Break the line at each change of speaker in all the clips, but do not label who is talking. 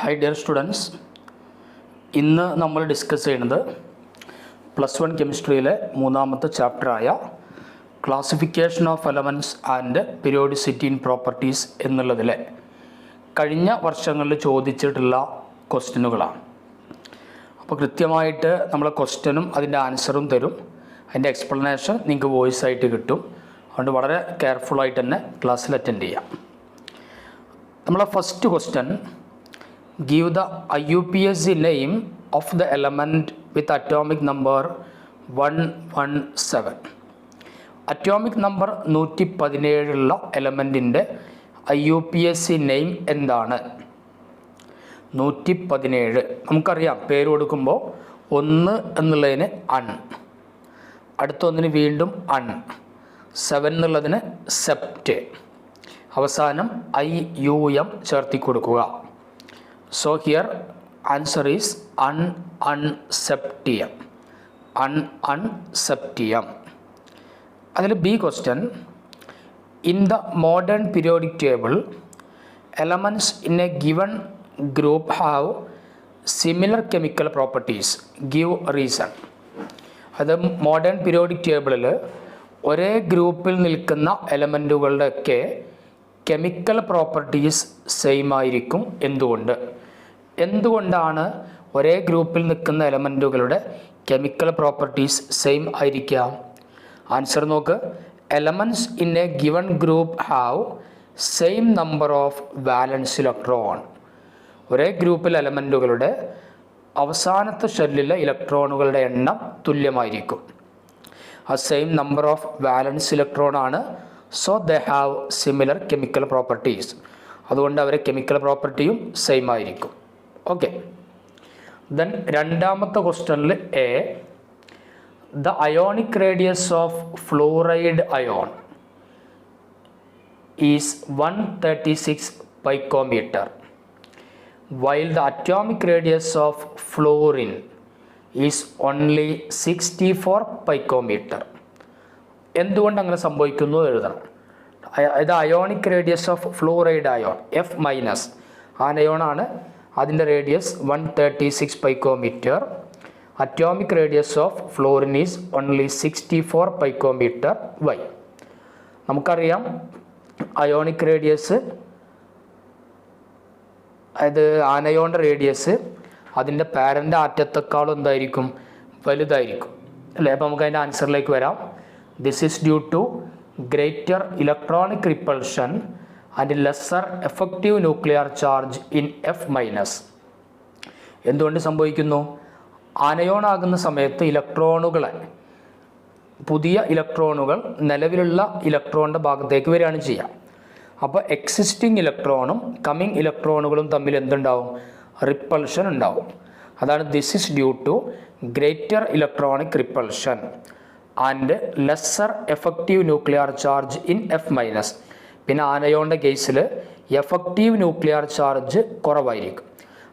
Hi dear students, ഇന്ന് നമ്മൾ discuss ചെയ്യുന്നത് +1 കെമിസ്ട്രിയിലെ മൂന്നാമത്തെ ചാപ്റ്ററായ classification of elements and periodicity in properties എന്നുള്ളതിലെ കഴിഞ്ഞ വർഷങ്ങളിൽ ചോദിച്ചിട്ടുള്ള ക്വസ്റ്റ്യനുകളാണ്. അപ്പോൾ കൃത്യമായിട്ട് നമ്മൾ ക്വസ്റ്റ്യനും അതിൻ്റെ ആൻസറും തരും. അതിൻ്റെ എക്സ്പ്ലനേഷൻ നിങ്ങൾക്ക് വോയിസ് ആയിട്ട് കിട്ടും. അതുകൊണ്ട് വളരെ കെയർഫുള്ളായിട്ട് തന്നെ ക്ലാസ്സിൽ അറ്റൻഡ് ചെയ്യാം. നമ്മളെ first question, give the IUPAC name of the element with atomic number 117. Atomic number 117 ഉള്ള എലമെൻറ്റിൻ്റെ IUPAC നെയിം എന്താണ്? 117 നമുക്കറിയാം, പേര് കൊടുക്കുമ്പോൾ 1 എന്നുള്ളതിന് അൺ, അടുത്തൊന്നിന് വീണ്ടും അൺ, 7 എന്നുള്ളതിന് സെപ്റ്റ്, അവസാനം IUM ചേർത്തി കൊടുക്കുക. So here answer is unseptium. Unseptium. അതിൽ B question, in the modern periodic table elements in a given group have similar chemical properties, give reason. അത് മോഡേൺ പീരിയോഡിക് ടേബിളിൽ ഒരേ ഗ്രൂപ്പിൽ നിൽക്കുന്ന എലമെൻറ്റുകളുടെയൊക്കെ കെമിക്കൽ പ്രോപ്പർട്ടീസ് സെയിം ആയിരിക്കും. എന്തുകൊണ്ടാണ് ഒരേ ഗ്രൂപ്പിൽ നിൽക്കുന്ന എലമെൻറ്റുകളുടെ കെമിക്കൽ പ്രോപ്പർട്ടീസ് സെയിം ആയിരിക്കാം? ആൻസർ നോക്ക്. Elements in a given group have same number of valence electron. ഒരേ ഗ്രൂപ്പിൽ എലമെൻറ്റുകളുടെ അവസാനത്തെ ഷെല്ലിലെ ഇലക്ട്രോണുകളുടെ എണ്ണം തുല്യമായിരിക്കും. ആ same number of valence electron ആണ്. So they have similar chemical properties. അതുകൊണ്ട് അവരെ കെമിക്കൽ പ്രോപ്പർട്ടിയും സെയിം ആയിരിക്കും. ഓക്കെ. ദെൻ രണ്ടാമത്തെ ക്വസ്റ്റ്യനിൽ A, the ionic radius of fluoride ion is 136 picometer while the atomic radius of fluorine is only 64 picometer. എന്തുകൊണ്ട് അങ്ങനെ സംഭവിക്കുന്നു എഴുതണം. ഇത് ionic radius of fluoride ion F minus, ആ അയോണാണ്. അതിൻ്റെ radius 136 picometer. Atomic radius of fluorine is only 64 picometer. Why? നമുക്കറിയാം ionic radius, അതായത് ആനയോണിൻ്റെ റേഡിയസ് അതിൻ്റെ പാരൻ്റ് ആറ്റത്തെക്കാളും എന്തായിരിക്കും? വലുതായിരിക്കും അല്ലേ? അപ്പോൾ നമുക്ക് അതിൻ്റെ ആൻസറിലേക്ക് വരാം. This is due to greater electronic repulsion and lesser effective nuclear charge in F minus. എന്തുകൊണ്ട് സംഭവിക്കുന്നു? ആനയോൺ ആകുന്ന സമയത്ത് ഇലക്ട്രോണുകളെ, പുതിയ ഇലക്ട്രോണുകൾ നിലവിലുള്ള ഇലക്ട്രോണിൻ്റെ ഭാഗത്തേക്ക് വരികയാണ് ചെയ്യുക. അപ്പോൾ എക്സിസ്റ്റിംഗ് ഇലക്ട്രോണും കമ്മിങ് ഇലക്ട്രോണുകളും തമ്മിൽ എന്തുണ്ടാവും? റിപ്പൾഷൻ ഉണ്ടാവും. അതാണ് this is due to greater electronic repulsion and lesser effective nuclear charge in F minus. പിന്നെ ആനയോണിൻ്റെ കേസിൽ എഫക്റ്റീവ് ന്യൂക്ലിയർ ചാർജ് കുറവായിരിക്കും.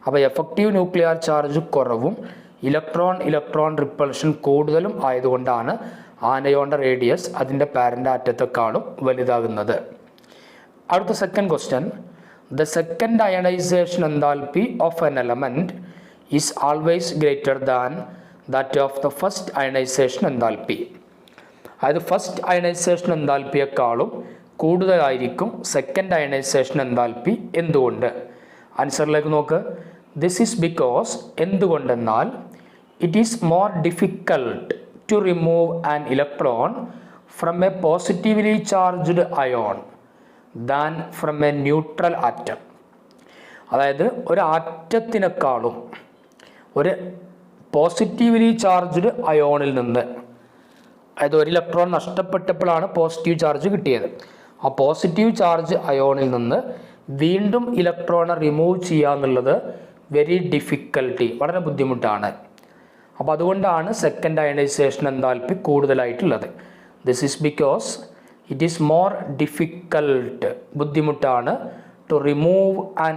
അപ്പോൾ എഫക്റ്റീവ് ന്യൂക്ലിയർ ചാർജ് കുറവും ഇലക്ട്രോൺ റിപ്പൾഷൻ കൂടുതലും ആയതുകൊണ്ടാണ് ആനയോണിൻ്റെ റേഡിയസ് അതിൻ്റെ പാരൻ്റ് ആറ്റത്തെക്കാളും വലുതാകുന്നത്. അടുത്ത second question, the second ionization enthalpy of an element is always greater than that of the first ionisation enthalpy. അതായത് ഫസ്റ്റ് അയണൈസേഷൻ എൻതാൽപ്പിയെക്കാളും കൂടുതലായിരിക്കും സെക്കൻഡ് അയണൈസേഷൻ എൻതാൽപ്പി. എന്തുകൊണ്ട്? ആൻസറിലേക്ക് നോക്ക്. ദിസ് ഈസ് ബിക്കോസ്, എന്തുകൊണ്ടെന്നാൽ it is more difficult to remove an electron from a positively charged ion than from a neutral atom. അതായത് ഒരു ആറ്റത്തിനേക്കാളും ഒരു positively charged അയോണിൽ നിന്ന്, അതായത് ഒരു ഇലക്ട്രോൺ നഷ്ടപ്പെട്ടപ്പോഴാണ് പോസിറ്റീവ് ചാർജ് കിട്ടിയത്. ആ പോസിറ്റീവ് ചാർജ് അയോണിൽ നിന്ന് വീണ്ടും ഇലക്ട്രോണെ റിമൂവ് ചെയ്യുക എന്നുള്ളത് വെരി ഡിഫിക്കൽട്ടി, വളരെ ബുദ്ധിമുട്ടാണ്. അപ്പോൾ അതുകൊണ്ടാണ് സെക്കൻഡ് അയണൈസേഷൻ എൻതാൽപ്പി കൂടുതലായിട്ടുള്ളത്. This is because it is more difficult, ബുദ്ധിമുട്ടാണ്, ടു റിമൂവ് ആൻ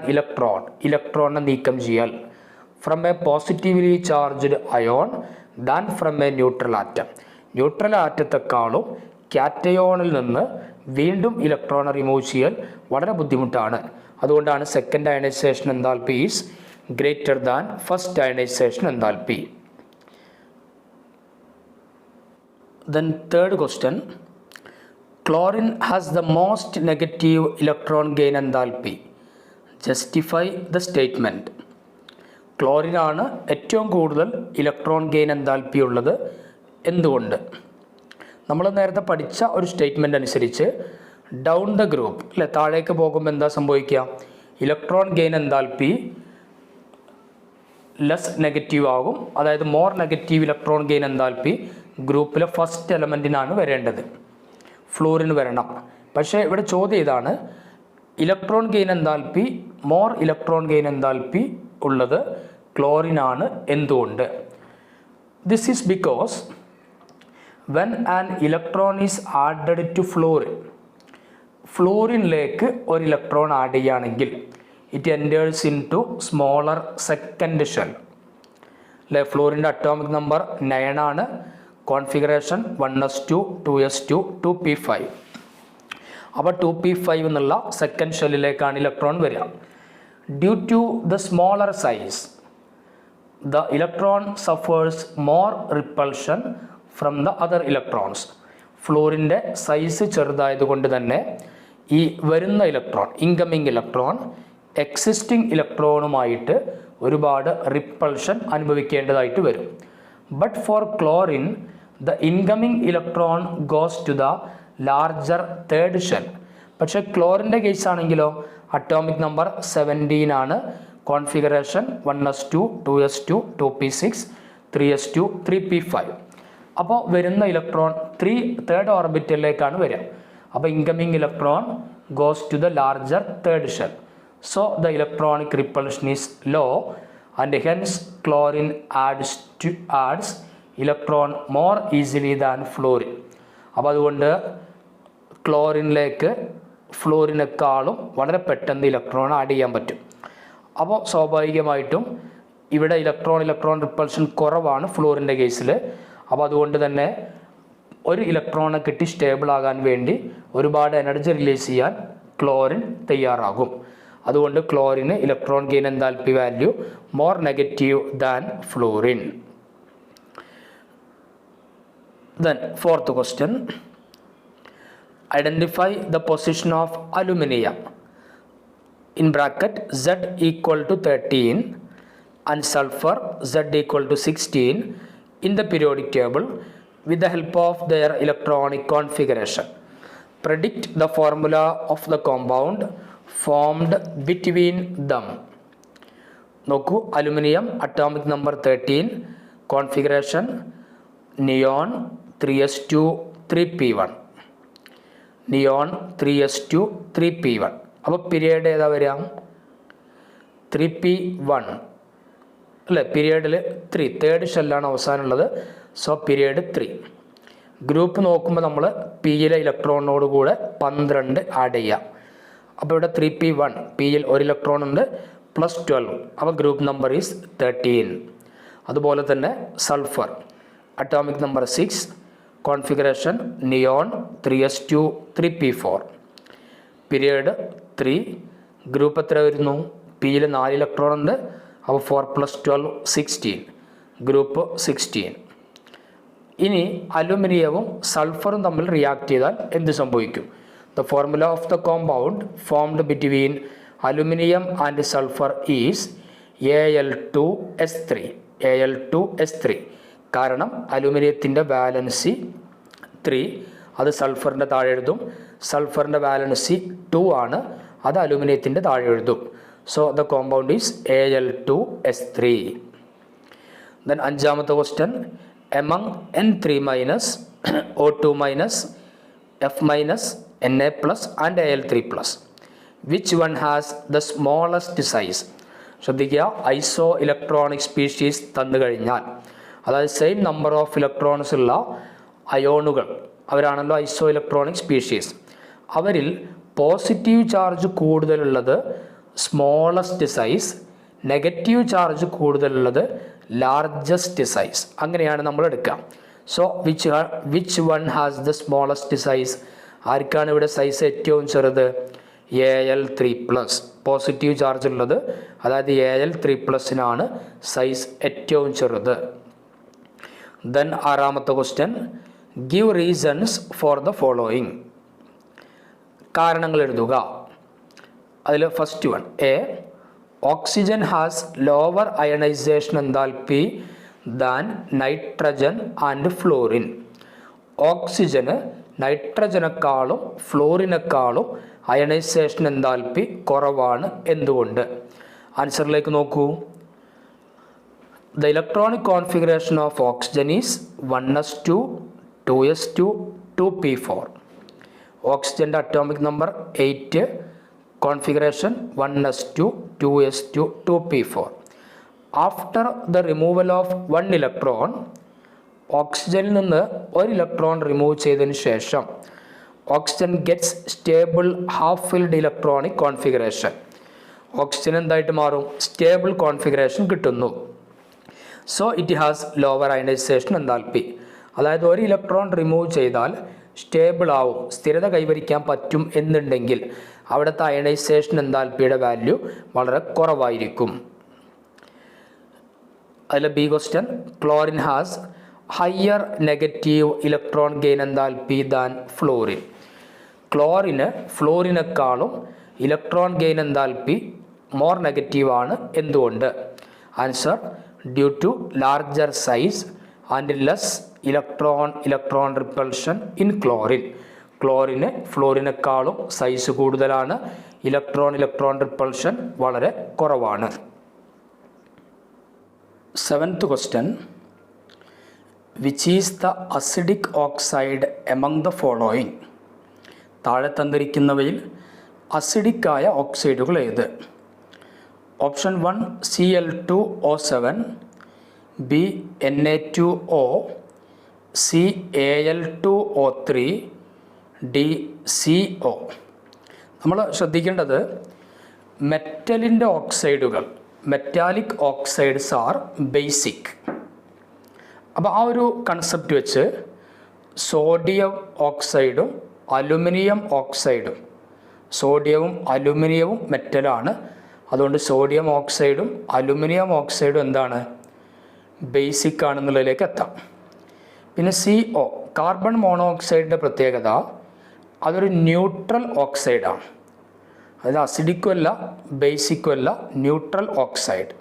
ഇലക്ട്രോണിനെ നീക്കം ചെയ്യൽ from a positively charged ion than from a neutral atom. Neutral ആറ്റത്തെക്കാളും കാറ്റയോണിൽ നിന്ന് വീണ്ടും ഇലക്ട്രോണെ റിമൂവ് ചെയ്യൽ വളരെ ബുദ്ധിമുട്ടാണ്. അതുകൊണ്ടാണ് second ionization enthalpy is greater than first ionisation enthalpy. Then third question, chlorine has the most negative electron gain enthalpy. Justify the statement. Chlorine ആണ് ഏറ്റവും കൂടുതൽ ഇലക്ട്രോൺ ഗെയിൻ എൻതാൽപ്പി ഉള്ളത്, എന്തുകൊണ്ട്? നമ്മൾ നേരത്തെ പഠിച്ച ഒരു സ്റ്റേറ്റ്മെൻ്റ് അനുസരിച്ച് ഡൗൺ ദ ഗ്രൂപ്പ് അല്ലെ, താഴേക്ക് പോകുമ്പോൾ എന്താ സംഭവിക്കുക? Electron gain enthalpy less negative ആകും. അതായത് more negative electron gain enthalpy ഗ്രൂപ്പിലെ ഫസ്റ്റ് എലമെൻറ്റിനാണ് വരേണ്ടത്, ഫ്ലൂറിന് വരണം. പക്ഷേ ഇവിടെ ചോദ്യം ഇതാണ്, electron gain enthalpy more electron gain enthalpy ഉള്ളത് ക്ലോറിനാണ്, എന്തുകൊണ്ട്? This is because when an electron is added to fluorine, ഫ്ലൂറിനിലേക്ക് ഒരു ഇലക്ട്രോൺ ആഡ് ചെയ്യുകയാണെങ്കിൽ it enters in to smaller second shell അല്ലെ. ഫ്ലൂറിൻ്റെ അറ്റോമിക് നമ്പർ 9 ആണ്, കോൺഫിഗറേഷൻ 1s2 2s2 2p5. അപ്പോൾ 2p5 എന്നുള്ള സെക്കൻഡ് ഷെല്ലിലേക്കാണ് ഇലക്ട്രോൺ വരിക. Due to the smaller size the electron suffers more repulsion from the other electrons. ഫ്ലൂറിൻ്റെ size ചെറുതായതുകൊണ്ട് തന്നെ ഈ വരുന്ന ഇലക്ട്രോൺ, ഇൻകമിങ് ഇലക്ട്രോൺ എക്സിസ്റ്റിംഗ് ഇലക്ട്രോണുമായിട്ട് ഒരുപാട് റിപ്പൾഷൻ അനുഭവിക്കേണ്ടതായിട്ട് വരും. But for chlorine the incoming electron goes to the larger third shell. പക്ഷേ ക്ലോറിൻ്റെ കേസാണെങ്കിലോ അറ്റോമിക് നമ്പർ 17 ആണ്, configuration 1s2 2s2 2p6 3s2 3p5. അപ്പോൾ വരുന്ന ഇലക്ട്രോൺ തേർഡ് ഓർബിറ്റലിലേക്കാണ് വരിക. അപ്പോൾ incoming electron goes to the larger third shell. So the electronic repulsion is low and hence chlorine adds electron more easily than fluorine. അപ്പോൾ അതുകൊണ്ട് ക്ലോറിനിലേക്ക് ഫ്ലൂറിനേക്കാളും വളരെ പെട്ടെന്ന് electron add ചെയ്യാൻ പറ്റും. അപ്പോൾ സ്വാഭാവികമായിട്ടും ഇവിടെ ഇലക്ട്രോൺ റിപ്പൾഷൻ കുറവാണ് ഫ്ലൂറിൻ്റെ കേസിൽ. അപ്പോൾ അതുകൊണ്ട് തന്നെ ഒരു ഇലക്ട്രോണെ കിട്ടി സ്റ്റേബിൾ ആകാൻ വേണ്ടി ഒരുപാട് എനർജി റിലീസ് ചെയ്യാൻ ക്ലോറിൻ തയ്യാറാകും. അതുകൊണ്ട് ക്ലോറിന് electron gain enthalpy value more negative than fluorine. Then fourth question, identify the position of aluminium in bracket Z equal to 13 and sulfur Z equal to 16 in the periodic table with the help of their electronic configuration. Predict the formula of the compound formed between them. നോക്കൂ, aluminium atomic number 13, configuration neon 3s2 3p1, neon 3s2 3p1. അപ്പോൾ period ഏതാ വരിക? 3p1 അല്ലേ, പീരിയഡിൽ 3 third ഷെല്ലാണ് അവസാനമുള്ളത്. So period 3. Group നോക്കുമ്പോൾ നമ്മൾ പിയിലെ ഇലക്ട്രോണിനോട് കൂടെ 12 ആഡ് ചെയ്യാം. അപ്പോൾ ഇവിടെ 3p1, പിയിൽ ഒരു ഇലക്ട്രോൺ ഉണ്ട്, പ്ലസ് 12. അപ്പോൾ ഗ്രൂപ്പ് നമ്പർ ഈസ് 13. അതുപോലെ തന്നെ sulphur atomic number 6, configuration neon 3s2 3p4, period 3. Group എത്ര വരുന്നു? പിയിൽ 4 ഇലക്ട്രോൺ ഉണ്ട്, അപ്പോൾ 4 + 12 16, ഗ്രൂപ്പ് 16. ഇനി അലുമിനിയവും സൾഫറും തമ്മിൽ റിയാക്ട് ചെയ്താൽ എന്ത് സംഭവിക്കും? The formula of the compound formed between aluminum and sulfur is Al2S3. Al2S3. കാരണം അലുമിനിയത്തിൻ്റെ വാലൻസി 3, അത് സൾഫറിൻ്റെ താഴെ എഴുതും. സൾഫറിൻ്റെ വാലൻസി 2 ആണ്, അത് അലുമിനിയത്തിൻ്റെ താഴെ എഴുതും. So the compound is Al2S3. Then അഞ്ചാമത്തെ question, among N3 minus O2 minus F minus Na plus and Al3 plus, which one has the smallest size? ശ്രദ്ധിക്കുക, ഐസോ ഇലക്ട്രോണിക് സ്പീഷീസ് തന്നു കഴിഞ്ഞാൽ, അതായത് സെയിം നമ്പർ ഓഫ് ഇലക്ട്രോൺസ് ഉള്ള അയോണുകൾ, അവരാണല്ലോ ഐസോ electronic species. അവരിൽ positive charge കൂടുതലുള്ളത് smallest size, negative charge കൂടുതലുള്ളത് largest size. അങ്ങനെയാണ് നമ്മൾ എടുക്കുക. So which one has the smallest size? ആർക്കാണ് ഇവിടെ സൈസ് ഏറ്റവും ചെറുത്? Al3+. പോസിറ്റീവ് ചാർജ് ഉള്ളത്, അതായത് Al3+നാണ് സൈസ് ഏറ്റവും ചെറുത്. ദെൻ ആറാമത്തെ question, give reasons for the following. കാരണങ്ങൾ എഴുതുക. അതിൽ first one, A, oxygen has lower ionisation enthalpy than nitrogen and fluorine. ഓക്സിജന് നൈട്രജനേക്കാളും ഫ്ലോറിനേക്കാളും അയണൈസേഷൻ എൻതാൽപ്പി കുറവാണ്. എന്തുകൊണ്ട്? ആൻസറിലേക്ക് നോക്കൂ. The electronic configuration of oxygen is 1s2, 2s2, 2p4. ഓക്സിജൻ്റെ atomic number 8, configuration 1s2, 2s2, 2p4. After the removal of 1 electron, ഓക്സിജനിൽ നിന്ന് ഒരു ഇലക്ട്രോൺ റിമൂവ് ചെയ്തതിന് ശേഷം oxygen gets stable half filled electronic configuration. Oxygen എന്തായിട്ട് മാറും? സ്റ്റേബിൾ കോൺഫിഗറേഷൻ കിട്ടുന്നു. So it has lower ionisation enthalpy. അതായത് ഒരു ഇലക്ട്രോൺ റിമൂവ് ചെയ്താൽ സ്റ്റേബിൾ ആവും, സ്ഥിരത കൈവരിക്കാൻ പറ്റും എന്നുണ്ടെങ്കിൽ അവിടുത്തെ അയണൈസേഷൻ എൻതാൽപ്പിയുടെ വാല്യൂ വളരെ കുറവായിരിക്കും. അതിൽ B question, chlorine has higher negative electron gain enthalpy than fluorine. ക്ലോറിന് ഫ്ലോറിനേക്കാളും ഇലക്ട്രോൺ ഗെയിൻ എൻതാൽപ്പി മോർ നെഗറ്റീവാണ്. എന്തുകൊണ്ട്? Answer, due to larger size and less electron repulsion in chlorine. ക്ലോറിന് ഫ്ലോറിനേക്കാളും സൈസ് കൂടുതലാണ്, ഇലക്ട്രോൺ റിപ്പൾഷൻ വളരെ കുറവാണ്. Seventh question, which is the acidic oxide among the following. താഴെ തന്നിരിക്കുന്നവയിൽ അസിഡിക്കായ ഓക്സൈഡുകൾ ഏത്? Option 1 Cl2O7, B Na2O, C Al2O3, D CO. നമ്മൾ ശ്രദ്ധിക്കേണ്ടത് മെറ്റലിൻ്റെ ഓക്സൈഡുകൾ, മെറ്റാലിക് ഓക്സൈഡ്സ് ആർ ബേസിക്. അപ്പോൾ ആ ഒരു കൺസെപ്റ്റ് വെച്ച് സോഡിയം ഓക്സൈഡും അലുമിനിയം ഓക്സൈഡും, സോഡിയവും അലുമിനിയവും മെറ്റലാണ്, അതുകൊണ്ട് സോഡിയം ഓക്സൈഡും അലുമിനിയം ഓക്സൈഡും എന്താണ്? ബേസിക് ആണെന്നുള്ളതിലേക്ക് എത്താം. പിന്നെ CO, കാർബൺ മോണോക്സൈഡിൻ്റെ പ്രത്യേകത അതൊരു ന്യൂട്രൽ ഓക്സൈഡാണ്. അതായത് അസിഡിക്കും അല്ല ബേസിക്കും അല്ല, ന്യൂട്രൽ ഓക്സൈഡ്.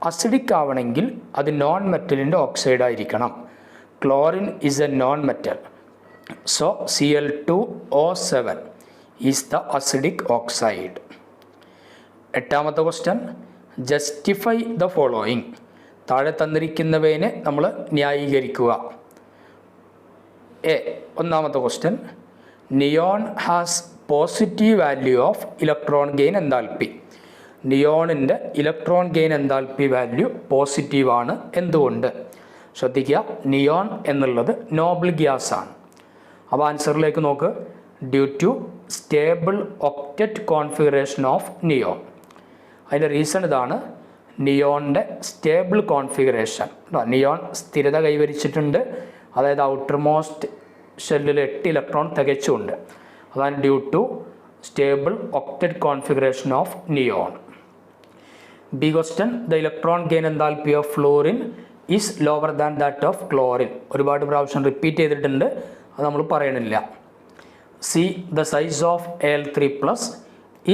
അസിഡിക് ആവണമെങ്കിൽ അത് നോൺ മെറ്റലിൻ്റെ ഓക്സൈഡ് ആയിരിക്കണം. Chlorine is a non metal. So Cl2O7 is the acidic oxide. എട്ടാമത്തെ ക്വസ്റ്റ്യൻ, ജസ്റ്റിഫൈ ദ ഫോളോയിങ്. താഴെ തന്നിരിക്കുന്നവയെ നമ്മൾ ന്യായീകരിക്കുക. എ, ഒന്നാമത്തെ question, neon has positive value of electron gain enthalpy. നിയോണിൻ്റെ ഇലക്ട്രോൺ ഗെയിൻ എൻതാൽപ്പി വാല്യൂ പോസിറ്റീവാണ്. എന്തുകൊണ്ട്? ശ്രദ്ധിക്കുക, നിയോൺ എന്നുള്ളത് നോബിൾ ഗ്യാസ് ആണ്. അപ്പോൾ ആൻസറിലേക്ക് നോക്ക്. Due to stable octet configuration of neon. അതിൻ്റെ റീസൺ ഇതാണ്, നിയോണിൻ്റെ സ്റ്റേബിൾ കോൺഫിഗറേഷൻ. നിയോൺ സ്ഥിരത കൈവരിച്ചിട്ടുണ്ട്, അതായത് ഔട്ടർ മോസ്റ്റ് ഷെല്ലിൽ 8 ഇലക്ട്രോൺ തികച്ചുണ്ട്. അതാണ് due to stable octet configuration of neon. B question, the electron gain enthalpy of fluorine is lower than that of chlorine. ഒരുപാട് പ്രാവശ്യം റിപ്പീറ്റ് ചെയ്തിട്ടുണ്ട്, അത് നമ്മൾ പറയണില്ല. C, the size of Al3+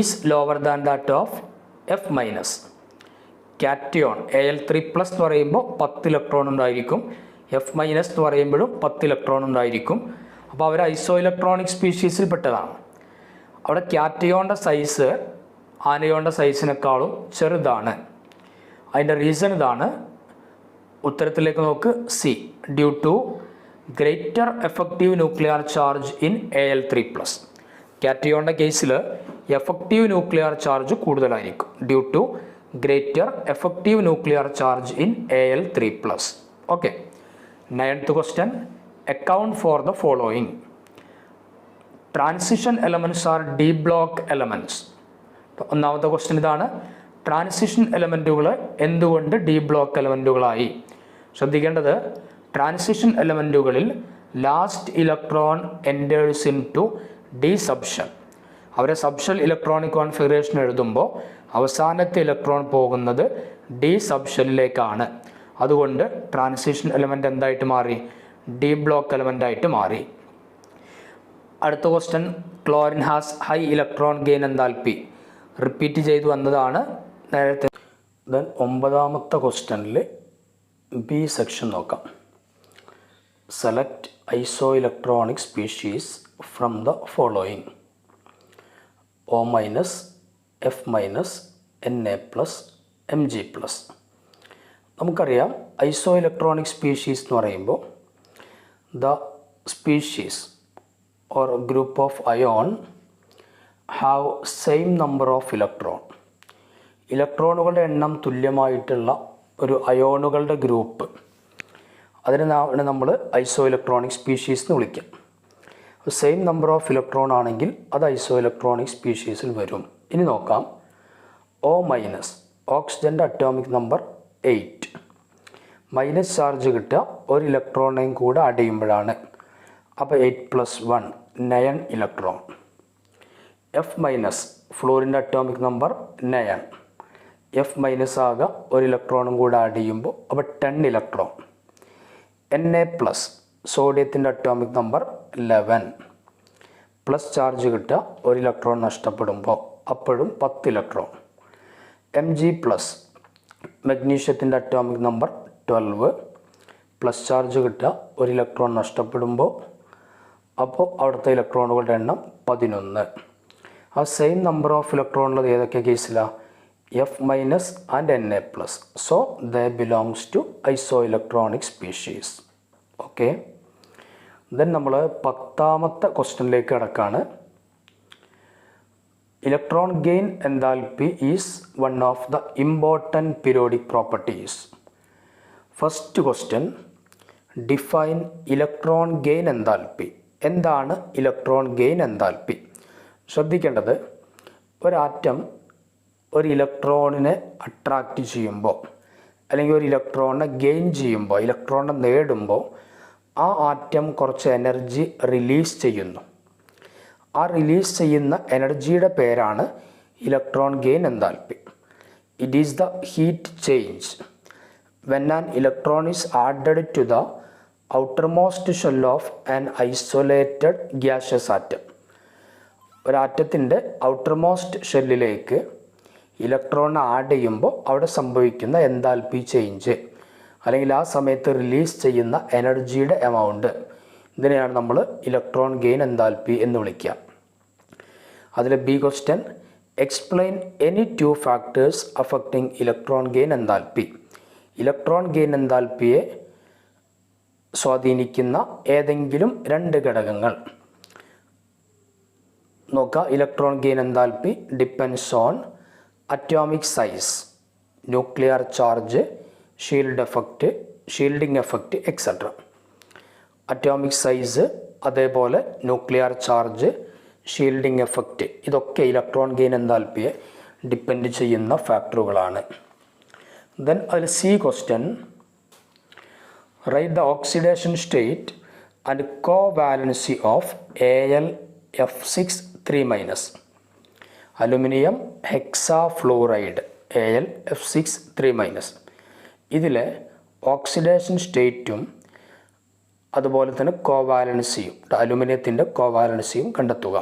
is lower than that of F-. Cation Al3+ എന്ന് പറയുമ്പോൾ 10 electron ഉണ്ടായിരിക്കും, F- എന്ന് പറയുമ്പോഴും 10 ഇലക്ട്രോൺ ഉണ്ടായിരിക്കും. അപ്പോൾ അവർ ഐസോ ഇലക്ട്രോണിക് സ്പീഷീസിൽ പെട്ടതാണ്. അവിടെ കാറ്റിയോണിൻ്റെ സൈസ് ആനയോണിൻ്റെ സൈസിനേക്കാളും ചെറുതാണ്. അതിൻ്റെ റീസൺ ഇതാണ്. ഉത്തരത്തിലേക്ക് നോക്ക്. C, due to greater effective nuclear charge in Al3+. കാറ്റിയോണിൻ്റെ കേസിൽ എഫക്റ്റീവ് ന്യൂക്ലിയർ ചാർജ് കൂടുതലായിരിക്കും, due to greater effective nuclear charge in Al3+. Okay. 9th question, account for the following. Transition elements are D block elements. ഒന്നാമത്തെ question ഇതാണ്, transition എലമെൻറ്റുകൾ എന്തുകൊണ്ട് D block എലമെൻറ്റുകളായി? ശ്രദ്ധിക്കേണ്ടത്, transition എലമെൻറ്റുകളിൽ last electron enters in to D subshell. അവരെ subshell electronic configuration എഴുതുമ്പോൾ അവസാനത്തെ ഇലക്ട്രോൺ പോകുന്നത് ഡി സബ്ഷെല്ലിലേക്കാണ്. അതുകൊണ്ട് ട്രാൻസിഷൻ എലമെൻ്റ് എന്തായിട്ട് മാറി? ഡി ബ്ലോക്ക് എലമെൻ്റ് ആയിട്ട് മാറി. അടുത്ത question, chlorine has high electron gain enthalpy. Repeat ചെയ്തു വന്നതാണ് നേരത്തെ. ദെൻ 9ാമത്തെ ക്വസ്റ്റ്യനിൽ ബി സെക്ഷൻ നോക്കാം. Select iso electronic species from the following: O-, F-, Na+, Mg+. നമുക്കറിയാം ഐസോ ഇലക്ട്രോണിക് സ്പീഷീസ് എന്ന് പറയുമ്പോൾ the species or a group of ion have same number of electron. ഇലക്ട്രോണുകളുടെ എണ്ണം തുല്യമായിട്ടുള്ള ഒരു അയോണുകളുടെ ഗ്രൂപ്പ്, അതിനാണ് നമ്മൾ ഐസോ ഇലക്ട്രോണിക് സ്പീഷീസ് എന്ന് വിളിക്കാം. സെയിം നമ്പർ ഓഫ് ഇലക്ട്രോൺ ആണെങ്കിൽ അത് ഐസോ ഇലക്ട്രോണിക് സ്പീഷീസിൽ വരും. ഇനി നോക്കാം. O-, ഓക്സിജൻ്റെ അറ്റോമിക് നമ്പർ 8. മൈനസ് ചാർജ് കിട്ടുക ഒരു ഇലക്ട്രോണേയും കൂടെ ആഡ് ചെയ്യുമ്പോഴാണ്. അപ്പോൾ 8+1 9 ഇലക്ട്രോൺ. F-, ഫ്ലോറിൻ്റെ അറ്റോമിക് നമ്പർ 9. F- ആകുക ഒരു ഇലക്ട്രോണും കൂടെ ആഡ് ചെയ്യുമ്പോൾ അപ്പോൾ 10 ഇലക്ട്രോൺ. Na+, സോഡിയത്തിൻ്റെ അറ്റോമിക് നമ്പർ 11. പ്ലസ് ചാർജ് കിട്ടുക ഒരു ഇലക്ട്രോൺ നഷ്ടപ്പെടുമ്പോൾ അപ്പോഴും 10 ഇലക്ട്രോൺ. Mg+, മഗ്നീഷ്യത്തിൻ്റെ അറ്റോമിക് നമ്പർ 12. പ്ലസ് ചാർജ് കിട്ടുക ഒരു ഇലക്ട്രോൺ നഷ്ടപ്പെടുമ്പോൾ അപ്പോൾ അവിടുത്തെ ഇലക്ട്രോണുകളുടെ എണ്ണം 11. ആ സെയിം നമ്പർ ഓഫ് ഇലക്ട്രോൺ ഉള്ളത് ഏതൊക്കെ കേസിലാണ്? F- and Na+. So they belongs to isoelectronic species. Okay, then നമ്മൾ 10ാമത്തെ ക്വസ്റ്റ്യനിലേക്ക് കിടക്കുകയാണ്. Electron gain enthalpy is one of the important periodic properties. First question, define electron gain enthalpy. എന്താണ് electron gain enthalpy? ശ്രദ്ധിക്കേണ്ടത്, ഒരാറ്റം ഒരു ഇലക്ട്രോണിനെ attract ചെയ്യുമ്പോൾ അല്ലെങ്കിൽ ഒരു ഇലക്ട്രോണിനെ ഗെയിൻ ചെയ്യുമ്പോൾ, ഇലക്ട്രോണിനെ നേടുമ്പോൾ ആ ആറ്റം കുറച്ച് എനർജി റിലീസ് ചെയ്യുന്നു. ആ റിലീസ് ചെയ്യുന്ന എനർജിയുടെ പേരാണ് electron gain enthalpy. It is the heat change when an electron is added to the outermost shell of an isolated gaseous atom. ഒരാറ്റത്തിൻ്റെ ഔട്ടർമോസ്റ്റ് ഷെല്ലിലേക്ക് ഇലക്ട്രോൺ ആഡ് ചെയ്യുമ്പോൾ അവിടെ സംഭവിക്കുന്ന എൻതാൽപ്പി ചേഞ്ച് അല്ലെങ്കിൽ ആ സമയത്ത് റിലീസ് ചെയ്യുന്ന എനർജിയുടെ എമൗണ്ട്, ഇതിനെയാണ് നമ്മൾ ഇലക്ട്രോൺ ഗെയിൻ എൻതാൽപ്പി എന്ന് വിളിക്കുക. അതിൽ B question, explain any 2 factors affecting electron gain enthalpy. Electron gain എൻതാൽപ്പിയെ സ്വാധീനിക്കുന്ന ഏതെങ്കിലും 2 ഘടകങ്ങൾ നോക്കുക. Electron gain enthalpy depends on atomic size, nuclear charge, shielding effect etcetera. Atomic size, അതേപോലെ ന്യൂക്ലിയർ ചാർജ്, ഷീൽഡിംഗ് എഫക്റ്റ്, ഇതൊക്കെ ഇലക്ട്രോൺ ഗെയിൻ എൻതാൽപ്പിയെ depend ചെയ്യുന്ന ഫാക്ടറുകളാണ്. ദെൻ അതിൽ C question, write the oxidation state and covalency of AlF6 3-. Aluminium hexafluoride AlF6 3-. ഇതിലെ oxidation സ്റ്റേറ്റും അതുപോലെ തന്നെ കോവാലൻസിയും, അലുമിനിയത്തിൻ്റെ കോവാലൻസിയും കണ്ടെത്തുക.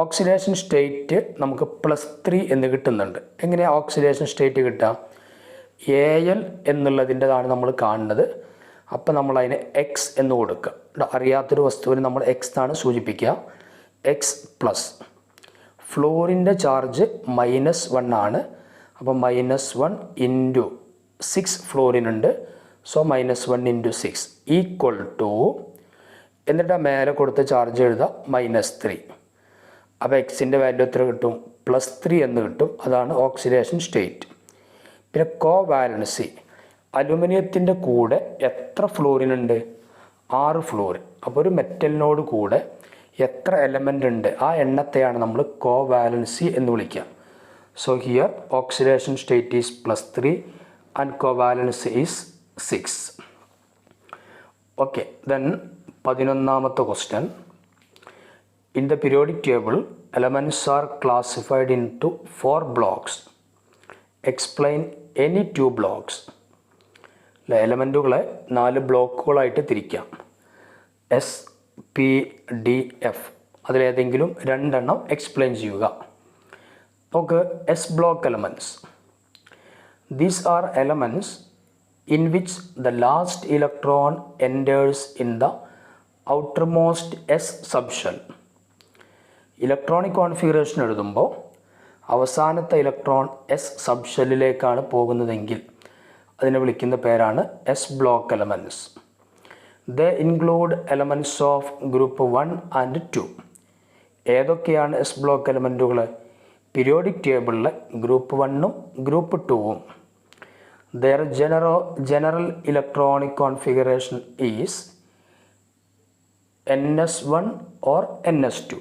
ഓക്സിഡേഷൻ സ്റ്റേറ്റ് നമുക്ക് +3 എന്ന് കിട്ടുന്നുണ്ട്. എങ്ങനെയാണ് ഓക്സിഡേഷൻ സ്റ്റേറ്റ് കിട്ടുക? Al എന്നുള്ളതിൻ്റെതാണ് നമ്മൾ കാണുന്നത്. അപ്പോൾ നമ്മൾ അതിന് X എന്ന് കൊടുക്കുക. അറിയാത്തൊരു വസ്തുവിന് നമ്മൾ X എന്നാണ് സൂചിപ്പിക്കുക. X+. ഫ്ലോറിൻ്റെ ചാർജ് -1 ആണ്. അപ്പോൾ -1 × 6 ഫ്ലോറിനുണ്ട്. സോ -1 × 6 ഈക്വൽ ടു, എന്നിട്ട് മേലെ കൊടുത്ത ചാർജ് എഴുതുക -3. അപ്പോൾ എക്സിൻ്റെ വാല്യൂ എത്ര കിട്ടും? +3 എന്ന് കിട്ടും. അതാണ് ഓക്സിഡേഷൻ സ്റ്റേറ്റ്. പിന്നെ കോവാലൻസി, അലുമിനിയത്തിൻ്റെ കൂടെ എത്ര ഫ്ലോറിനുണ്ട്? 6 ഫ്ലോറിൻ. അപ്പോൾ ഒരു മെറ്റലിനോട് കൂടെ എത്ര എലമെൻ്റ് ഉണ്ട് ആ എണ്ണത്തെയാണ് നമ്മൾ കോവാലൻസി എന്ന് വിളിക്കുക. So here oxidation state is +3 and covalency is 6. Okay, then 11ാമത്തെ question, In the periodic table, elements are classified into 4 blocks. Explain any 2 blocks. എലമെൻറ്റുകളെ 4 ബ്ലോക്കുകളായിട്ട് തിരിക്കാം. S, P, D, F. അതിലേതെങ്കിലും 2 എണ്ണം എക്സ്പ്ലെയിൻ ചെയ്യുക. നമുക്ക് S block elements. These are elements in which the last electron enters in the outermost S subshell. Electronic configuration എഴുതുമ്പോൾ അവസാനത്തെ electron S സബ്ഷെല്ലിലേക്കാണ് പോകുന്നതെങ്കിൽ അതിനെ വിളിക്കുന്ന പേരാണ് S block elements. The include elements of group 1 and 2. ഏതൊക്കെയാണ് എസ് ബ്ലോക്ക് എലമെൻറ്റുകൾ? Periodic ടേബിളിലെ ഗ്രൂപ്പ് 1ഉം ഗ്രൂപ്പ് 2ഉം. Their general electronic configuration is NS1 or NS2.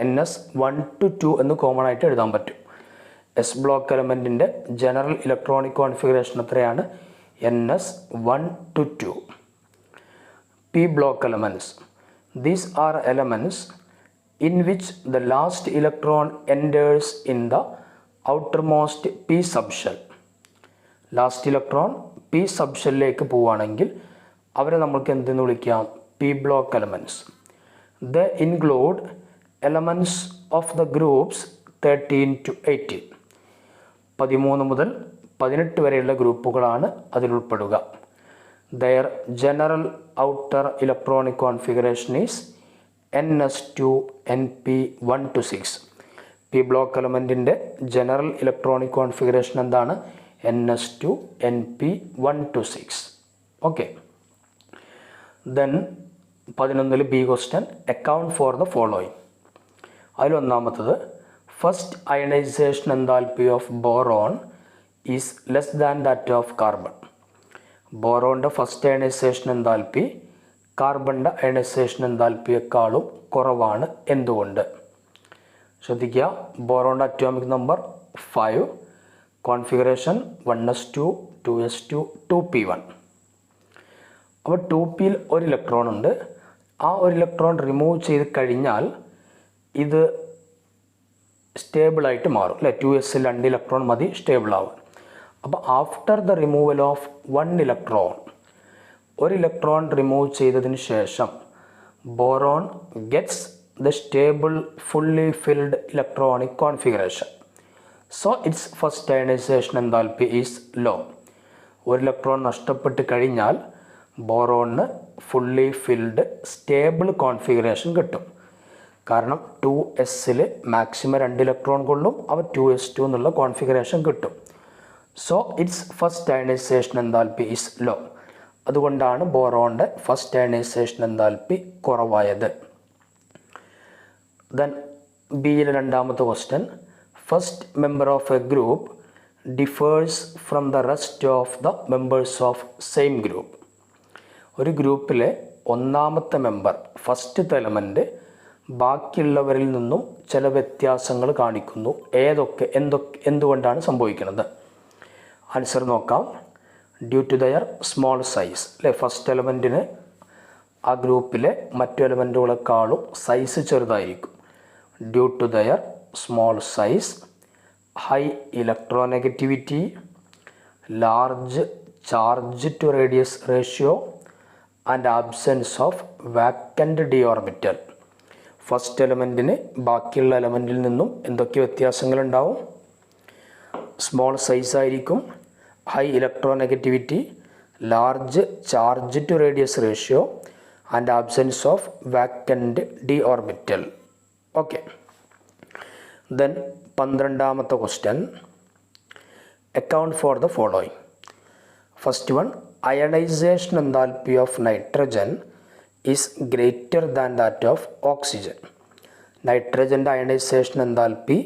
NS1 to 2 എന്ന് കോമൺ ആയിട്ട് എഴുതാൻ പറ്റും. എസ് ബ്ലോക്ക് എലമെൻറ്റിൻ്റെ ജനറൽ ഇലക്ട്രോണിക് കോൺഫിഗറേഷൻ എത്രയാണ്? NS1 to 2. P block elements. These are elements in which the last electron enters in the outermost P subshell. Last electron P സബ്ഷെല്ലിലേക്ക് പോവുകയാണെങ്കിൽ അവരെ നമ്മൾക്ക് എന്തെന്ന് വിളിക്കാം? P block elements. The include elements of the groups 13 to 18. 13 മുതൽ 18 വരെയുള്ള ഗ്രൂപ്പുകളാണ് അതിലുൾപ്പെടുക. Their general outer electronic configuration is NS2 NP1 to 6. P block എലമെൻറ്റിൻ്റെ ജനറൽ ഇലക്ട്രോണിക് കോൺഫിഗറേഷൻ എന്താണ്? NS2 NP1 to 6. Okay. Then 11 B question, account for the following. അതിലൊന്നാമത്തത്, first ionisation enthalpy of boron is less than that of carbon. ബോറോണിൻ്റെ first ionisation enthalpy കാർബണിൻ്റെ ionisation എൻതാൽപ്പിയേക്കാളും കുറവാണ്. എന്തുകൊണ്ട്? ശ്രദ്ധിക്കുക. ബോറോണിൻ്റെ atomic number 5, configuration 1s2 2s2 2p1. അപ്പോൾ 2pയിൽ ഒരു ഇലക്ട്രോൺ ഉണ്ട്. ആ ഒരു ഇലക്ട്രോൺ റിമൂവ് ചെയ്ത് കഴിഞ്ഞാൽ ഇത് സ്റ്റേബിളായിട്ട് മാറും അല്ലേ? 2sൽ 2 ഇലക്ട്രോൺ മതി സ്റ്റേബിൾ ആവാൻ. അപ്പോൾ after the removal of 1 electron, ഒരു ഇലക്ട്രോൺ റിമൂവ് ചെയ്തതിന് ശേഷം boron gets the stable fully filled electronic configuration. So its first ionisation enthalpy is low. ഒരു ഇലക്ട്രോൺ നഷ്ടപ്പെട്ട് കഴിഞ്ഞാൽ ബോറോണിന് ഫുള്ളി ഫിൽഡ് സ്റ്റേബിൾ കോൺഫിഗറേഷൻ കിട്ടും. കാരണം 2sൽ മാക്സിമം 2 ഇലക്ട്രോൺ കൊള്ളും. അവ 2s2 എന്നുള്ള കോൺഫിഗറേഷൻ കിട്ടും. So its first ionisation enthalpy is low. അതുകൊണ്ടാണ് ബോറോണിൻ്റെ ഫസ്റ്റ് അയണൈസേഷൻ എൻതാൽപ്പി കുറവായത്. ദെൻ ബിയിലെ രണ്ടാമത്തെ question, first member of a group differs from the rest of the members of same group. ഒരു ഗ്രൂപ്പിലെ ഒന്നാമത്തെ മെമ്പർ, ഫസ്റ്റത്തെ എലമെൻറ്റ് ബാക്കിയുള്ളവരിൽ നിന്നും ചില വ്യത്യാസങ്ങൾ കാണിക്കുന്നു. എന്തുകൊണ്ടാണ് സംഭവിക്കുന്നത്? ആൻസർ നോക്കാം. Due to their small size അല്ലേ? ഫസ്റ്റ് എലമെൻറ്റിന് ആ ഗ്രൂപ്പിലെ മറ്റു എലമെൻറ്റുകളെക്കാളും സൈസ് ചെറുതായിരിക്കും. Due to their small size, high electronegativity, large charge to radius ratio and absence of vacant d orbital. First എലമെൻറ്റിന് ബാക്കിയുള്ള എലമെൻറ്റിൽ നിന്നും എന്തൊക്കെ വ്യത്യാസങ്ങളുണ്ടാവും? സ്മോൾ സൈസ് ആയിരിക്കും, high electronegativity, large charge to radius ratio and absence of vacant D orbital. Okay. Then 12ാമത്തെ question, account for the following. First one, ionisation enthalpy of nitrogen is greater than that of oxygen. നൈട്രജൻ്റെ ionisation enthalpy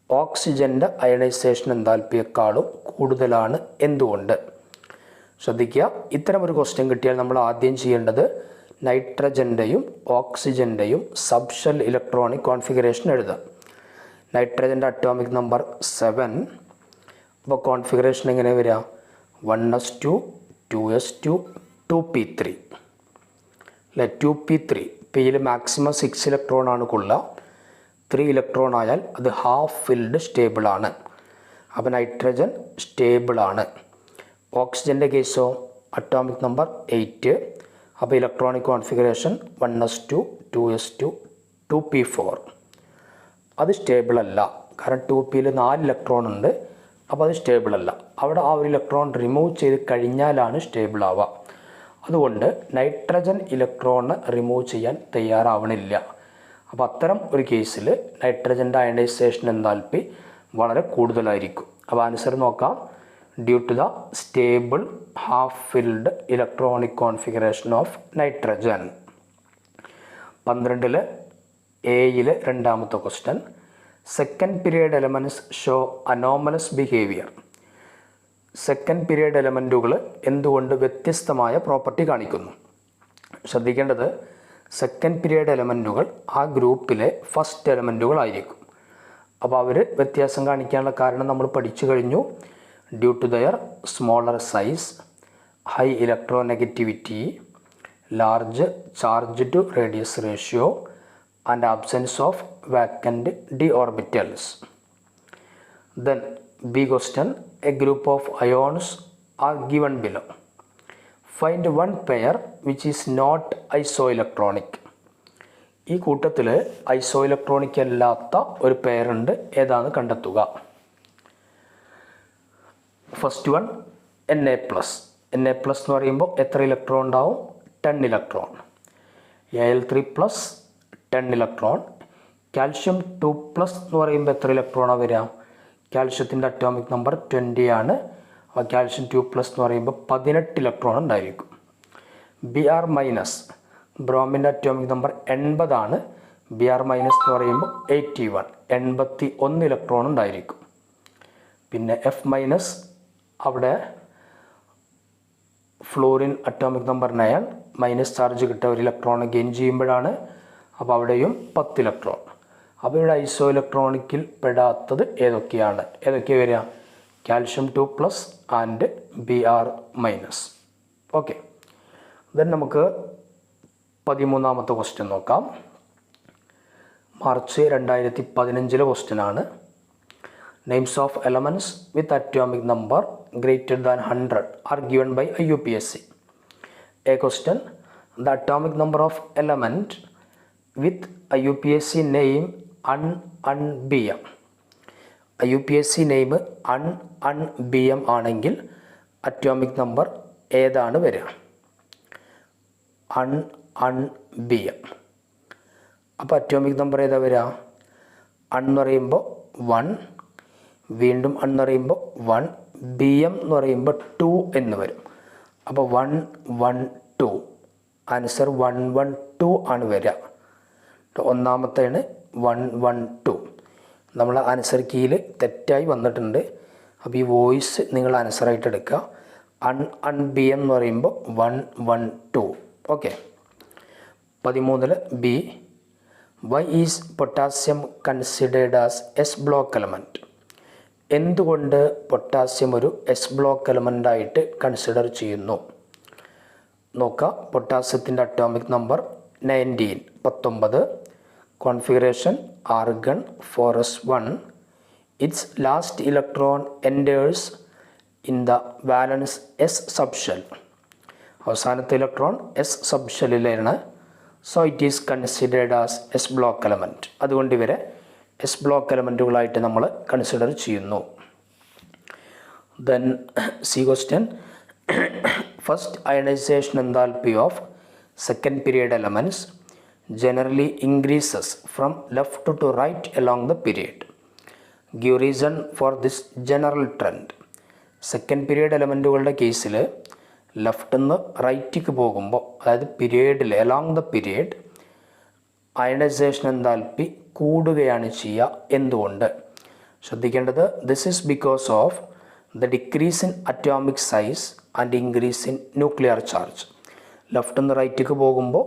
ഓക്സിജൻ്റെ ionisation എൻതാൽപ്പിയേക്കാളും കൂടുതലാണ്. എന്തുകൊണ്ട്? ശ്രദ്ധിക്കുക. ഇത്തരമൊരു question കിട്ടിയാൽ നമ്മൾ ആദ്യം ചെയ്യേണ്ടത് നൈട്രജൻ്റെയും ഓക്സിജൻ്റെയും സബ്ഷെൽ ഇലക്ട്രോണിക് കോൺഫിഗറേഷൻ എഴുതുക. നൈട്രജൻ്റെ അറ്റോമിക് നമ്പർ 7. അപ്പോൾ കോൺഫിഗറേഷൻ എങ്ങനെ വരിക? 1s2 2s2 2p3 അല്ലേ? 2p3. പിയിൽ മാക്സിമം 6 ഇലക്ട്രോൺ ആണ് കൊള്ളുക. 3 ഇലക്ട്രോൺ ആയാൽ അത് ഹാഫ് ഫിൽഡ് സ്റ്റേബിളാണ്. അപ്പോൾ നൈട്രജൻ സ്റ്റേബിളാണ്. ഓക്സിജൻ്റെ കേസോ അറ്റോമിക് നമ്പർ 8. അപ്പോൾ electronic configuration 1s2 2s2 2p4. അത് സ്റ്റേബിളല്ല, കാരണം 2pയിൽ 4 ഇലക്ട്രോൺ ഉണ്ട്. അപ്പോൾ അത് സ്റ്റേബിളല്ല. അവിടെ ആ ഒരു ഇലക്ട്രോൺ റിമൂവ് ചെയ്ത് കഴിഞ്ഞാലാണ് സ്റ്റേബിൾ ആവുക. അതുകൊണ്ട് നൈട്രജൻ ഇലക്ട്രോണ് റിമൂവ് ചെയ്യാൻ തയ്യാറാവണില്ല. അപ്പോൾ അത്തരം ഒരു കേസിൽ നൈട്രജൻ്റെ അയണൈസേഷൻ എൻതാൽപ്പി വളരെ കൂടുതലായിരിക്കും. അപ്പോൾ ആൻസർ നോക്കാം. Due to the stable half filled electronic configuration of nitrogen. 12 എയിൽ രണ്ടാമത്തെ question. Second period elements show anomalous behaviour. Second period എലമെൻറ്റുകൾ എന്തുകൊണ്ട് വ്യത്യസ്തമായ പ്രോപ്പർട്ടി കാണിക്കുന്നു? ശ്രദ്ധിക്കേണ്ടത് സെക്കൻഡ് പീരിയഡ് എലമെൻറ്റുകൾ ആ ഗ്രൂപ്പിലെ ഫസ്റ്റ് എലമെൻറ്റുകളായിരിക്കും. അപ്പോൾ അവർ വ്യത്യാസം കാണിക്കാനുള്ള കാരണം നമ്മൾ പഠിച്ചു കഴിഞ്ഞു. Due to their smaller size, high electronegativity, large charge to radius ratio and absence of vacant d orbitals. Then B question, a group of ions are given below. Find one pair which is not isoelectronic. ഈ കൂട്ടത്തിൽ ഐസോഇലക്ട്രോണിക് അല്ലാത്ത ഒരു pair ഉണ്ട്, ഏതാണെന്ന് കണ്ടെത്തുക. First one Na+. Na+ എന്ന് പറയുമ്പോൾ എത്ര ഇലക്ട്രോൺ ഉണ്ടാവും? 10 ഇലക്ട്രോൺ. Al3+ 10 electron. കാൽഷ്യം 2+ എന്ന് പറയുമ്പോൾ എത്ര ഇലക്ട്രോണാണ് വരിക? കാൽഷ്യത്തിൻ്റെ അറ്റോമിക് നമ്പർ 20 ആണ്. അപ്പോൾ കാൽഷ്യം 2+ എന്ന് പറയുമ്പോൾ 18 ഇലക്ട്രോൺ ഉണ്ടായിരിക്കും. Br- ബ്രോമിൻ്റെ അറ്റോമിക് നമ്പർ 80 ആണ്. Br- എന്ന് പറയുമ്പോൾ 81, 81 ഇലക്ട്രോൺ ഉണ്ടായിരിക്കും. പിന്നെ F- അവിടെ florin atomic number 9, minus charge കിട്ടുക ഒരു ഇലക്ട്രോൺ ഗെയിൻ ചെയ്യുമ്പോഴാണ്. അപ്പോൾ അവിടെയും 10 ഇലക്ട്രോൺ. അപ്പോൾ ഇവിടെ ഐസോ ഇലക്ട്രോണിക്കിൽ പെടാത്തത് ഏതൊക്കെയാണ് വരിക? Calcium 2+ and Br-. Okay, then നമുക്ക് 13ാമത്തെ ക്വസ്റ്റ്യൻ നോക്കാം. മാർച്ച് 2015 ക്വസ്റ്റ്യനാണ്. Names of elements with atomic number greater than 100 are given by IUPAC. A question, the atomic number of element with IUPAC name UnBm. IUPAC name UnBm ആണെങ്കിൽ atomic number ഏതാണ് വരിക? UnBm. അപ്പോൾ atomic number ഏതാ വരിക? എന്ന് പറയുമ്പോൾ 1, വീണ്ടും എന്ന് പറയുമ്പോൾ 1, Bm എന്ന് പറയുമ്പോൾ 2 എന്ന് വരും. അപ്പോൾ 112, ആൻസർ 112 ആണ് വരിക. ഒന്നാമത്തേണ് 112. നമ്മൾ ആൻസർ കീയിൽ തെറ്റായി വന്നിട്ടുണ്ട്. അപ്പോൾ ഈ വോയിസ് നിങ്ങൾ ആൻസറായിട്ട് എടുക്കുക. UnBm എന്ന് പറയുമ്പോൾ 112. Okay. 13 B. Why is potassium considered as S block element? എന്തുകൊണ്ട് പൊട്ടാസ്യം ഒരു എസ് ബ്ലോക്ക് എലമെൻ്റായിട്ട് കൺസിഡർ ചെയ്യുന്നു? നോക്കാം. പൊട്ടാസ്യത്തിൻ്റെ atomic number 19. Configuration argon 4s1. Its last electron enters in the valence S subshell. അവസാനത്തെ ഇലക്ട്രോൺ എസ് സബ്ഷെല്ലിലാണ്. So it is considered as S block element. അതുകൊണ്ട് ഇവരെ എസ് ബ്ലോക്ക് എലമെൻറ്റുകളായിട്ട് നമ്മൾ കൺസിഡർ ചെയ്യുന്നു. Then C question. First ionisation enthalpy of second period elements generally increases from left to right along the period. Give reason for this general trend. Second period എലമെൻറ്റുകളുടെ കേസിൽ left നിന്ന് റൈറ്റിക്ക് പോകുമ്പോൾ, അതായത് പീരിയഡിൽ along the period ionisation enthalpy കൂടുകയാണ് ചെയ്യുക. എന്തുകൊണ്ട്? ശ്രദ്ധിക്കേണ്ടത് this is because of the decrease in atomic size and increase in nuclear charge. Left നിന്ന് റൈറ്റിക്ക് പോകുമ്പോൾ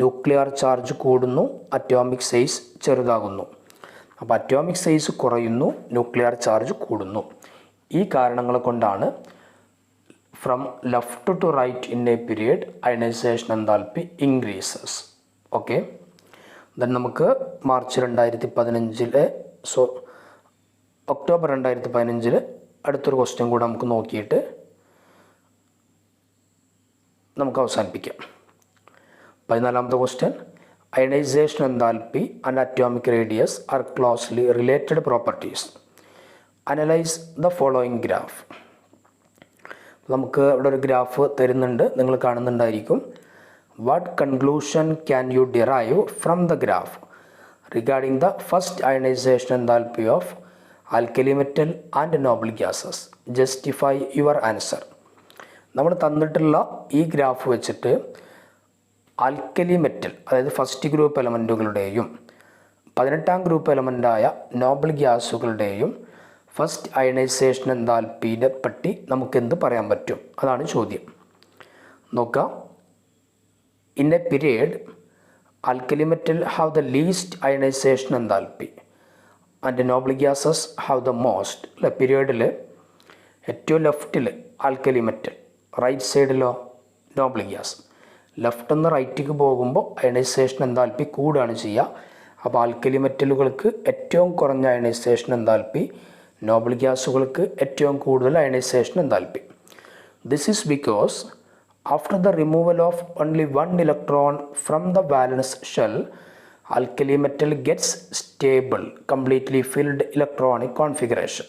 ന്യൂക്ലിയർ ചാർജ് കൂടുന്നു, അറ്റോമിക് സൈസ് ചെറുതാകുന്നു. അപ്പോൾ അറ്റോമിക് സൈസ് കുറയുന്നു, ന്യൂക്ലിയർ ചാർജ് കൂടുന്നു. ഈ കാരണങ്ങൾ കൊണ്ടാണ് from left to right in a period ionisation enthalpy increases. Okay. Then നമുക്ക് ഒക്ടോബർ 2015 അടുത്തൊരു ക്വസ്റ്റ്യൻ കൂടെ നമുക്ക് നോക്കിയിട്ട് നമുക്ക് അവസാനിപ്പിക്കാം. 14ാമത്തെ question, ionisation enthalpy and atomic radius are closely related properties. Analyse the following graph. നമുക്ക് ഇവിടെ ഒരു ഗ്രാഫ് തരുന്നുണ്ട്, നിങ്ങൾ കാണുന്നുണ്ടായിരിക്കും. What conclusion can you derive from the graph regarding the first ionisation enthalpy of alkali metal and noble gases? Justify your answer. നമ്മൾ തന്നിട്ടുള്ള ഈ graph വെച്ചിട്ട് ആൽക്കലി മെറ്റൽ, അതായത് ഫസ്റ്റ് ഗ്രൂപ്പ് എലമെൻറ്റുകളുടെയും 18ാം ഗ്രൂപ്പ് എലമെൻ്റായ നോബിൾ ഗ്യാസുകളുടെയും ഫസ്റ്റ് അയണൈസേഷൻ എൻതാൽപ്പിനെ പറ്റി നമുക്കെന്ത് പറയാൻ പറ്റും? അതാണ് ചോദ്യം. നോക്കാം. In a period alkali metal have the least ionisation enthalpy and noble gases have the most. അല്ലെ, പീരിയഡിൽ ഏറ്റവും ലെഫ്റ്റിൽ ആൽക്കലി മെറ്റൽ, റൈറ്റ് സൈഡിലോ നോബിൾ ഗ്യാസ്. ലെഫ്റ്റ് നിന്ന് റൈറ്റിക്ക് പോകുമ്പോൾ അയണൈസേഷൻ എൻതാൽപ്പി കൂടുകയാണ് ചെയ്യുക. അപ്പോൾ ആൽക്കലി മെറ്റലുകൾക്ക് ഏറ്റവും കുറഞ്ഞ അയണൈസേഷൻ എൻതാൽപ്പി, നോബിൾ ഗ്യാസുകൾക്ക് ഏറ്റവും കൂടുതൽ ionization enthalpy. This is because after the removal of only 1 electron from the valence shell alkali metal gets stable completely filled electronic configuration.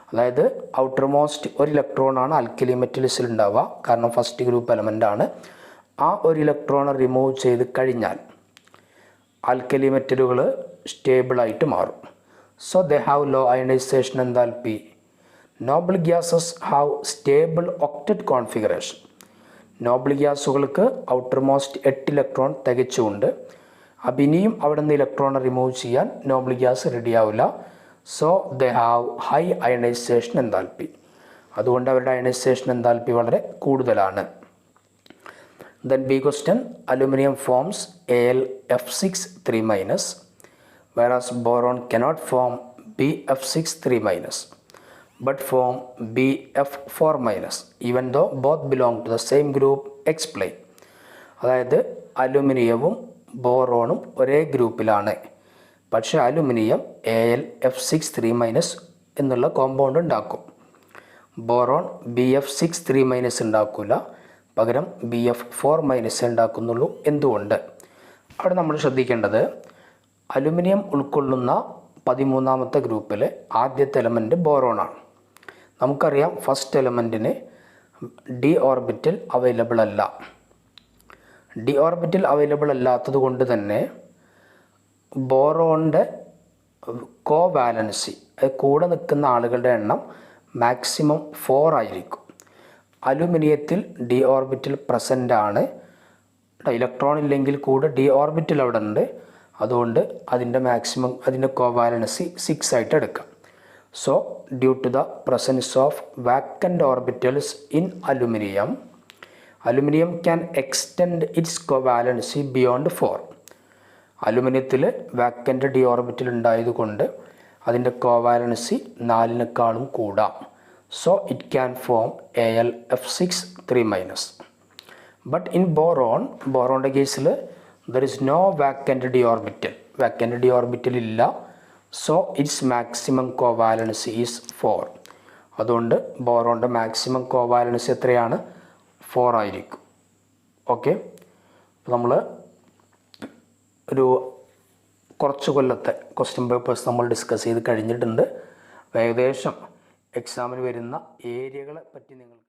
അതായത് ഔട്ടർ മോസ്റ്റ് ഒരു ഇലക്ട്രോണാണ് ആൽക്കലി മെറ്റൽസിൽ ഉണ്ടാവുക, കാരണം ഫസ്റ്റ് ഗ്രൂപ്പ് എലമെൻ്റ് ആണ്. ആ ഒരു ഇലക്ട്രോൺ റിമൂവ് ചെയ്ത് കഴിഞ്ഞാൽ ആൽക്കലി മെറ്റലുകൾ സ്റ്റേബിളായിട്ട് മാറും. So they have low ionization enthalpy. Noble gases have stable octet configuration. Noble ഗ്യാസുകൾക്ക് ഔട്ടർ മോസ്റ്റ് 8 ഇലക്ട്രോൺ തികച്ചുകൊണ്ട്. അപ്പം ഇനിയും അവിടെ നിന്ന് ഇലക്ട്രോൺ റിമൂവ് ചെയ്യാൻ നോബിൾ ഗ്യാസ് റെഡി ആവില്ല. So they have high ionisation enthalpy. അതുകൊണ്ട് അവരുടെ അയണൈസേഷൻ എൻതാൽപ്പി വളരെ കൂടുതലാണ്. Then B question, aluminium forms AlF6 3-, whereas boron cannot form BF6 3-, but form BF4-, even though both belong to the same group. Explain. അതായത് അലുമിനിയവും ബോറോണും ഒരേ ഗ്രൂപ്പിലാണ്, പക്ഷേ aluminium AlF6 3- എന്നുള്ള compound ഉണ്ടാക്കും. Boron BF6 3- ഉണ്ടാക്കില്ല, പകരം BF4- ഉണ്ടാക്കുന്നുള്ളൂ. എന്തുകൊണ്ട്? അവിടെ നമ്മൾ ശ്രദ്ധിക്കേണ്ടത്, അലുമിനിയം ഉൾക്കൊള്ളുന്ന 13ാമത്തെ ഗ്രൂപ്പിൽ ആദ്യത്തെ എലമെൻറ്റ് ബോറോണാണ്. നമുക്കറിയാം ഫസ്റ്റ് എലമെൻറ്റിന് ഡി ഓർബിറ്റൽ അവൈലബിൾ അല്ല. ഡി ഓർബിറ്റൽ അവൈലബിൾ അല്ലാത്തത് കൊണ്ട് തന്നെ ബോറോണിൻ്റെ കോവാലൻസി, കൂടെ നിൽക്കുന്ന ആളുകളുടെ എണ്ണം മാക്സിമം 4 ആയിരിക്കും. അലുമിനിയത്തിൽ ഡി ഓർബിറ്റൽ പ്രസൻ്റ് ആണ്. ഇലക്ട്രോൺ ഇല്ലെങ്കിൽ കൂടെ ഡി ഓർബിറ്റൽ അവിടെ ഉണ്ട്. അതുകൊണ്ട് അതിൻ്റെ കോവാലൻസി 6 ആയിട്ട് എടുക്കാം. So due to the presence of vacant orbitals in aluminium can extend its covalency beyond 4. അലുമിനിയത്തിൽ വാക്കൻ്റ് ഡി ഓർബിറ്റൽ ഉണ്ടായതുകൊണ്ട് അതിൻ്റെ കോവാലൻസി 4-നെക്കാളും കൂടാം. So it can form AlF6 3-. But in ബോറോണിൻ്റെ കേസിൽ there is no vacant d orbital. Vacant d orbital ഇല്ല. So its maximum covalency is 4. അതുകൊണ്ട് ബോറോണിൻ്റെ maximum covalency എത്രയാണ്? 4 ആയിരിക്കും. ഓക്കെ, നമ്മൾ ഒരു കുറച്ച് കൊല്ലത്തെ ക്വസ്റ്റ്യൻ പേപ്പേഴ്സ് നമ്മൾ ഡിസ്കസ് ചെയ്ത് കഴിഞ്ഞിട്ടുണ്ട്. ഏകദേശം എക്സാമിന് വരുന്ന ഏരിയകളെ പറ്റി നിങ്ങൾക്ക്